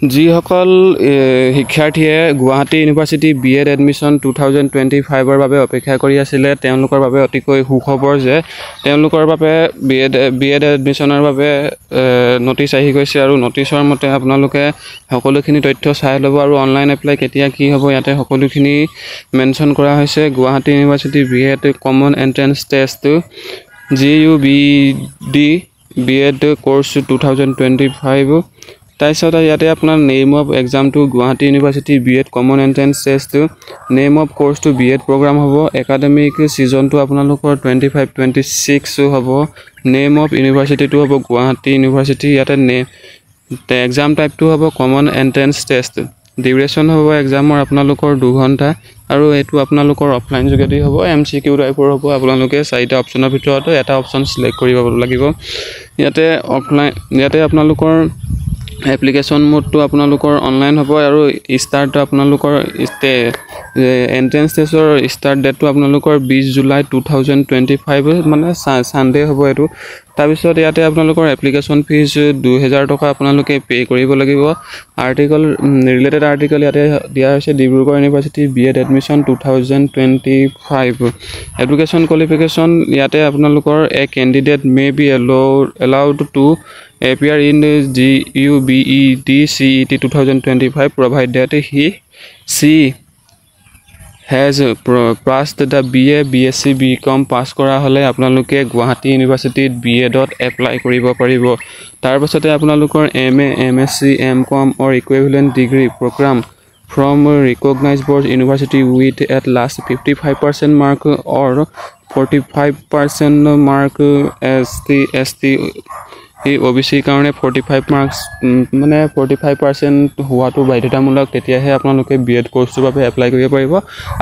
যিসকল শিক্ষাৰ্থীয়ে Guwahati university BEd admission 2025ৰ বাবে অপেক্ষা কৰি আছিলে তেওঁলোকৰ বাবে অতিকৈ সুখবৰ যে তেওঁলোকৰ বাবে BEd এডমিশ্যনৰ বাবে নটিচ আহি গৈছে আৰু নটিচৰ মতে আপোনালোকে সকলোখিনি তথ্য চাই ল'ব আৰু অনলাইন এপ্লাই কেতিয়া কি হ'ব ইয়াতে সকলোখিনি মেনশ্যন কৰা হৈছে। Guwahati university BEd common entrance test GUBD BEd course 2025 তাৰপিছত ইয়াতে আপোনাৰ নেম অফ এক্সামটো Guwahati university BEd common entrance test name of কোৰ্সটো BEd প্ৰগ্ৰাম হ'ব একাডেমিক সিজনটো আপোনালোকৰ 25-26 হ'ব নেম অফ ইউনিভাৰ্চিটিটো হ'ব গুৱাহাটী ইউনিভাৰ্চিটি ইয়াতে এক্সাম টাইপটো হ'ব কমন এন্ট্ৰেন্স টেষ্ট ডিউৰেশ্যন হ'ব এক্সামৰ আপোনালোকৰ 2 ঘণ্টা আৰু এইটো আপোনালোকৰ অফলাইন যোগেদি হ'ব MCQ টাইপৰ হ'ব আপোনালোকে 4টা অপচনৰ ভিতৰত এটা অপচন সিলেক্ট কৰিব লাগিব ইয়াতে আপোনালোকৰ এপ্লিকেশন মোডটো আপোনালোকৰ অনলাইন হ'ব আৰু স্টাৰ্ট আপোনালোকৰ এন্ট্ৰেন্স টেষ্টৰ স্টাৰ্ট ডেটটো আপোনালোকৰ 20 জুলাই 2025 মানে সানডে হ'ব এটো তাৰপিছত ইয়াতে আপোনালোকৰ এপ্লিকেশন ফিজ 2000 টকা আপোনালোকে পে কৰিব লাগিব আৰ্টিকল ৰিলেটেড আৰ্টিকল ইয়াতে দিয়া হৈছে Dibrugarh university BEd admission 2025 education qualification ইয়াতে আপোনালোকৰ এ candidate may be allowed to appear in GUBED CET 2025 provided she has passed the BA BSc BCom pass কৰা হলে আপোনালোকে গুৱাহাটী ইউনিভাৰ্চিটিত BEdত এপ্লাই কৰিব পাৰিব তাৰ পাছতে আপোনালোকৰ MA MSc MCom or equivalent degree program from recognized board university with at last 55% mark or 45% mark ST OBC কাৰণে 45 মাৰ্কস মানে 45% হোৱাটো বাধ্যতামূলক তেতিয়াহে আপোনালোকে BEd কোৰ্সৰ বাবে এপ্লাই কৰিব পাৰিব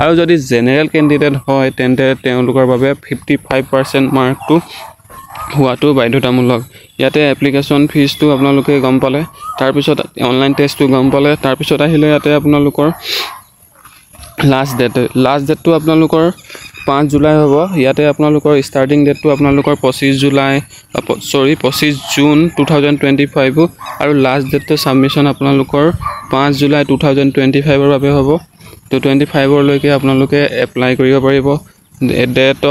আৰু যদি জেনাৰেল ক্যান্ডিডেট হয় তেন্তে তেওঁলোকৰ বাবে 55% মাৰ্কটো হোৱাটো বাধ্যতামূলক ইয়াতে এপ্লিকেশন ফিজটো আপোনালোকে গম পালে তাৰ পিছত অনলাইন টেষ্টটো গম পালে তাৰ পিছত আহিলে ইয়াতে আপোনালোকৰ লাষ্ট ডেটটো আপোনালোকৰ 5 জুলাই হ'ব ইয়াতে আপোনালোকৰ স্টাৰ্টিং ডেটটো আপোনালোকৰ 25 জুন 2025 আৰু লাষ্ট ডেটটো সাবমিশন আপোনালোকৰ 5 জুলাই 2025 ৰ বাবে হ'ব তো 25 লৈকে আপোনালোকে এপ্লাই কৰিব পাৰিব date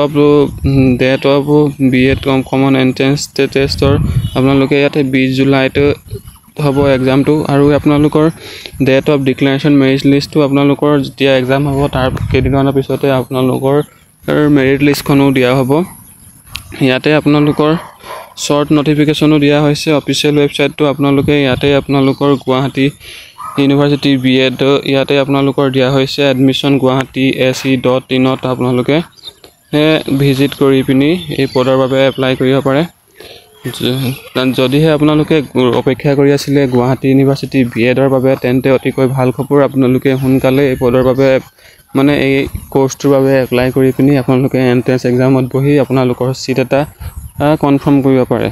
of BEd common entrance টেষ্টৰ আপোনালোকে ইয়াতে 20 জুলাইত হ'ব এক্সামটো আৰু আপোনালোকৰ ডেট অফ ডিক্লাৰেশন মেৰিট লিষ্টটো আপোনালোকৰ যেতিয়া এক্সাম হ'ব তাৰ কেইদিনমানৰ পিছতে আপোনালোকৰ মেৰিট লিষ্টখনো দিয়া হ'ব ইয়াতে আপোনালোকৰ শৰ্ট নটিফিকেশনো দিয়া হৈছে অফিচিয়েল ৱেবসাইটটো আপোনালোকে ইয়াতে আপোনালোকৰ গুৱাহাটী ইউনিভাৰ্চিটি BEd ইয়াতে আপোনালোকৰ দিয়া হৈছে এডমিশ্যন গুৱাহাটী SE.in ত আপোনালোকে ভিজিট কৰি পিনি এই পদৰ বাবে এপ্লাই কৰিব পাৰে যদিহে আপোনালোকে অপেক্ষা কৰি আছিলে গুৱাহাটী ইউনিভাৰ্চিটি BEdৰ বাবে তেন্তে অতিকৈ ভাল খবৰ আপোনালোকে সোনকালে এই পদৰ বাবে মানে এই কোৰ্সটোৰ বাবে এপ্লাই কৰি পিনি আপোনালোকে এন্ট্ৰেন্স এক্সামত বহি আপোনালোকৰ সিট এটা কনফাৰ্ম কৰিব পাৰে